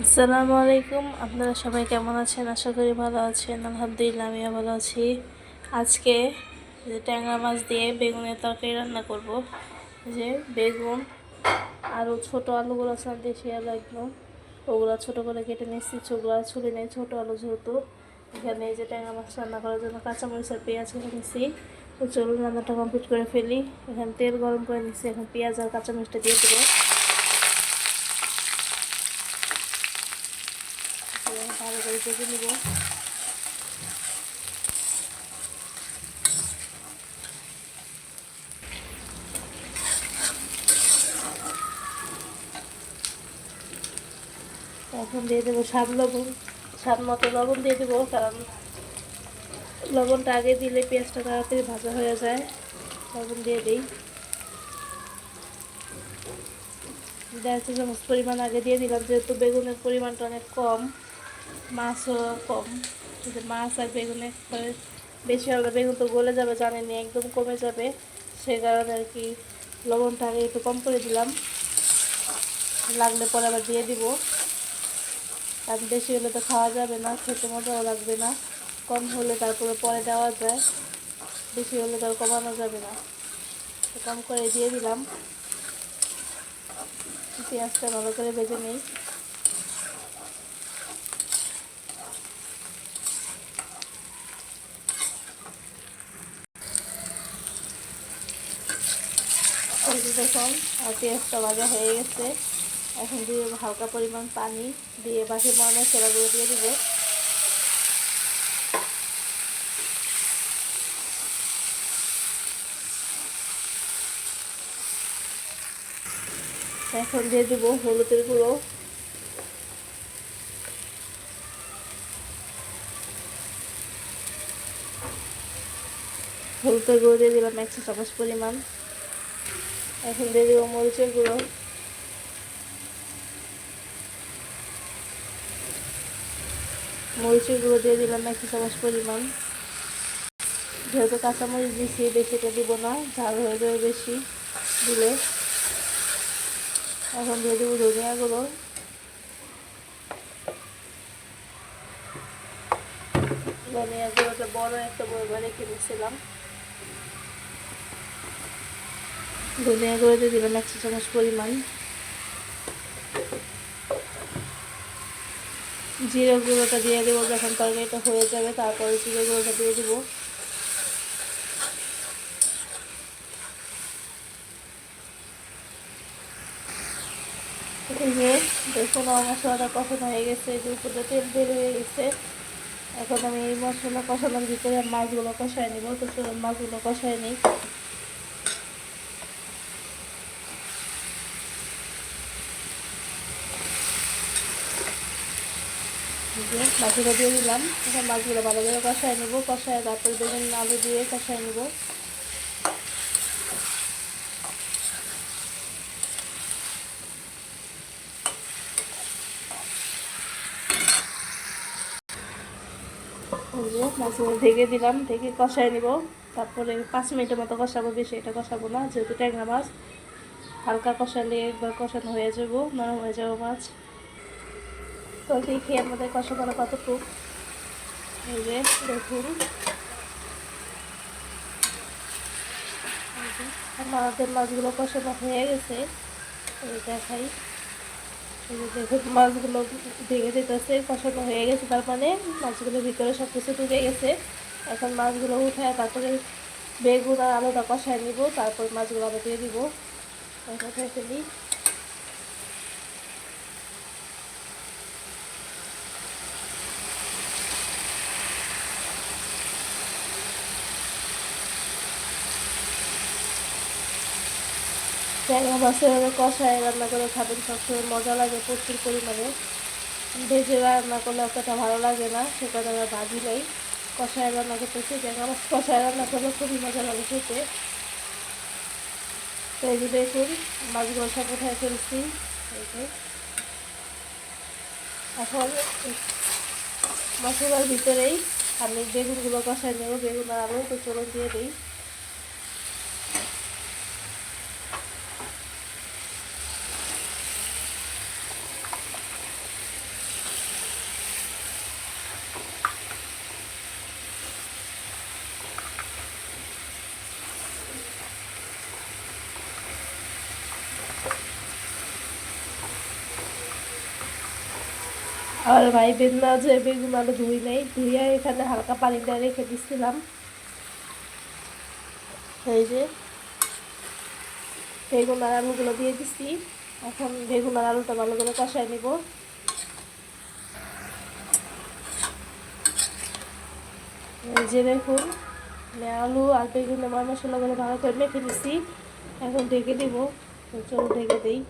আসসালামু আলাইকুম। আপনারা সবাই কেমন আছেন? আশা করি ভালো আছেন। আলহামদুলিল্লাহ আমিও ভালো আছি। আজকে যে ট্যাংরা মাছ দিয়ে বেগুনের তরকারি রান্না করব। যে বেগুন আরও ছোট আলুগুলো আছে দেশি আলু একদম, ওগুলো ছোট করে কেটে নিচ্ছি। ওগুলো ছুলে নেই, ছোট আলু যেহেতু। এখানে এই যে ট্যাংরা মাছ রান্না করার জন্য কাঁচামরিচ আর পেঁয়াজ কেটে নিচ্ছি। তো চলুন রান্নাটা কমপ্লিট করে ফেলি। এখানে তেল গরম করে নিচ্ছি, এখন পেঁয়াজ আর কাঁচামরিচটা দিয়ে দেবো। ভালো করে ভেজে নেব। এখন দিয়ে দেবো স্বাদ মতো লবণ দিয়ে দেবো, কারণ লবণটা আগে দিলে পেঁয়াজটা তাড়াতাড়ি ভাজা হয়ে যায়। লবণ দিয়ে দিই 1.5 চামচ পরিমাণ আগে দিয়ে দিলাম, যেহেতু বেগুনের পরিমাণটা অনেক কম, মাছও কম। যদি মাছ আর বেগুনে বেশি হলে বেগুন তো গলে যাবে, জানেনি, একদম কমে যাবে। সে কারণে আর কি লবণটা আগে একটু কম করে দিলাম, লাগলে পরে আবার দিয়ে দিব। কারণ বেশি হলে তো খাওয়া যাবে না, খেতে মজাও লাগবে না। কম হলে তারপরে পরে দেওয়া যায়, বেশি হলে তার কমানো যাবে না। তো কম করে দিয়ে দিলাম। পেঁয়াজটা ভালো করে ভেজে নিই। দেখুন আর পেঁয়াজটা ভাজা হয়ে গেছে। এখন দিয়ে হালকা পরিমাণ পানি দিয়ে বাকি মশলাগুলো দিয়ে দিব। এখন দিয়ে দিব হলুদের গুঁড়ো, দিয়ে দিলাম 1 চা চামচ পরিমাণ। এখন দিয়ে দিব মরিচের গুঁড়ো, দিয়ে দিলাম 1 চা চামচ পরিমাণ। যেহেতু কাঁচামরিচ দিচ্ছি, বেশিটা দিব না, ঝাল হয়ে যাবে বেশি দিলে। এখন দিয়ে দেবো ধনিয়া গুঁড়ো, বড় একটা বড় রেখে দিয়েছিলাম। ধনিয়া গুঁড়ো দিয়ে দিলাম 1 চা চামচ পরিমাণ। জিরে গুঁড়োটা দিয়ে দেবো যখন তরকারিটা হয়ে যাবে, তারপরে জিরে গুঁড়োটা দিয়ে দেবো। দেখুন আমার মশলাটা কষানো হয়ে গেছে, যে উপরে তেল বের হয়ে গেছে। এখন আমি এই মশলা কষানোর ভিতরে মাছগুলো কষায় নিব। তো চলুন মাছগুলো কষায় নিই। মাছগুলো দিয়ে দিলাম। এখন মাছগুলো ভালো করে কষায় নিব, কষায় তারপরে বেগুন আলু দিয়ে কষায় নিব। মাছগুলো ঢেকে দিলাম, ঢেকে কষায় নিব। তারপরে 5 মিনিটের মতো কষাবো, বেশি এটা কষাবো না, যেহেতু ট্যাংরা মাছ। হালকা কষালে একবার কষানো হয়ে যাবো, নরম হয়ে যাবো মাছ। তো দেখি আমাদের কষানো কতটুকু। এই যে দেখুন আমাদের মাছগুলো কষানো হয়ে গেছে। দেখাই, দেখুন মাছগুলো ভেঙে যেতেছে, কষানো হয়ে গেছে, তার মানে মাছগুলোর ভিতরে সব কিছু ঢুকে গেছে। এখন মাছগুলো উঠায় তারপরে বেগুন আর আলুটা কষায় নিব, তারপর মাছগুলো আবার দিয়ে দিব। কষায় ফেলি। ট্যাংরা মাছের কষায় রান্না করে খাবেন, সবসময় মজা লাগে প্রচুর পরিমাণে। ভেজে রান্না করলে অতটা ভালো লাগে না, সেটা আমরা ভাজি নেই। কষায় রান্না করতেছি, ট্যাংরা মাছ কষায় রান্না করলে খুবই মজা লাগে খেতে। তো এই যে দেখুন মাছগুলো সব উঠায় ফেলছি। এখন মশলার ভিতরেই আমি বেগুনগুলো কষায় নেব, বেগুন আর আলু। তো চলুন দিয়ে দিই। আর ভাই বেদনা যে বেগুন আলু ধুই নেই, ধুইয়া এখানে হালকা পানিটা রেখে দিচ্ছিলাম। এই যে বেগুন আর আলুগুলো দিয়ে দিচ্ছি। এখন বেগুন আর আলুটা ভালো করে কষাই নিব। এই যে দেখুন আলু আর বেগুনে মশলা করে ভালো করে মেখে দিচ্ছি। এখন ঢেকে দিব। চলো ঢেকে দিই।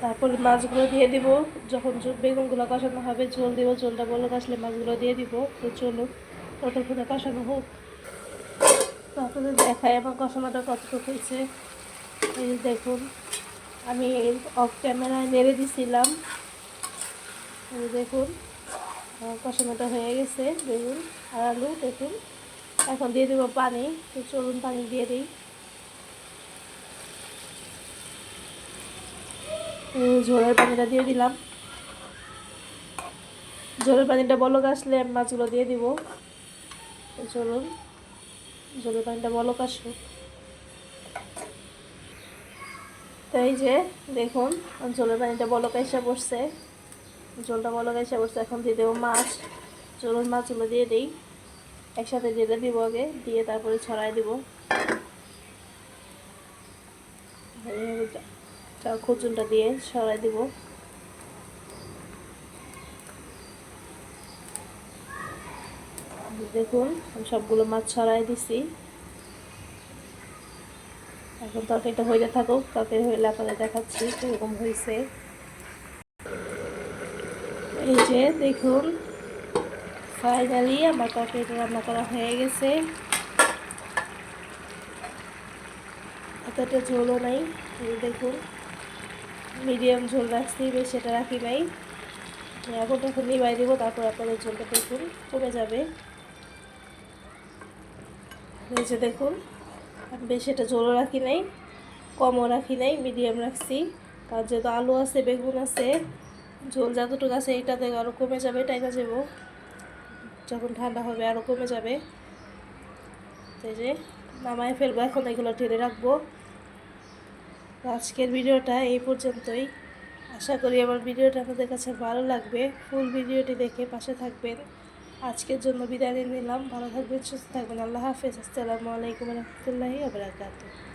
তারপরে মাছগুলো দিয়ে দিব। যখন বেগুনগুলো কষানো হবে ঝোল দিব, ঝোলটা বলক আসলে মাছগুলো দিয়ে দিব। তো চলো ততক্ষণে কষানো হোক। তারপরে দেখাই আমার কষানোটা কতটুকু হয়েছে। এই দেখুন আমি অফ ক্যামেরায় নেড়ে দিছিলাম। এই দেখুন কষানোটা হয়ে গেছে বেগুন আর আলু। দেখুন এখন দিয়ে দেবো পানি। তো চলুন পানি দিয়ে দিই। ঝোলের পানিটা দিয়ে দিলাম। ঝোলের পানিটা বলক আসলে মাছগুলো দিয়ে দিব। চলুন ঝোলের পানিটা বলক আসুক। তো এই যে দেখুন ঝোলের পানিটা বলক এসে পড়ছে। ঝোলটা বলক এসে পড়ছে। এখন দিয়ে দেবো মাছ। চলুন মাছগুলো দিয়ে দিই। একসাথে ঢেলে দিব আগে, দিয়ে তারপরে ছড়াই দিব। খুচুনটা দিয়ে ছড়াই দিব। দেখুন আমি সবগুলো মাছ ছড়াই দিছি। এখন তরকারিটা হয়ে থাকুক। তরকারি হইলে আপনাদের দেখাচ্ছি কীরকম হয়েছে। এই যে দেখুন ফাইনালি আমার তরকারিটা রান্না করা হয়ে গেছে। এতটা ঝোলও নাই। দেখুন মিডিয়াম ঝোল রাখছি, বেশি এটা রাখি নাই। এখন নিবাই দিব। তারপর আপনাদের ঝোলটা দেখুন কমে যাবে। এই যে দেখুন বেশি এটা ঝোলও রাখি নাই, কমও রাখি নাই, মিডিয়াম রাখছি। কারণ যেহেতু আলু আছে বেগুন আছে, ঝোল যতটুকু আছে এইটাতে আরও কমে যাবে। টাইনা যাব যখন ঠান্ডা হবে আরও কমে যাবে। এই যে নামায় ফেলবো। এখন এগুলো ঢেলে রাখবো। আজকের ভিডিওটা এই পর্যন্তই। আশা করি আমার ভিডিওটা আপনাদের কাছে ভালো লাগবে। ফুল ভিডিওটি দেখে পাশে থাকবেন। আজকের জন্য বিদায় নিলাম। ভালো থাকবেন, সুস্থ থাকবেন। আল্লাহ হাফেজ। আসসালামু আলাইকুম রহমতুল্লাহি ওয়া বারাকাতুহু।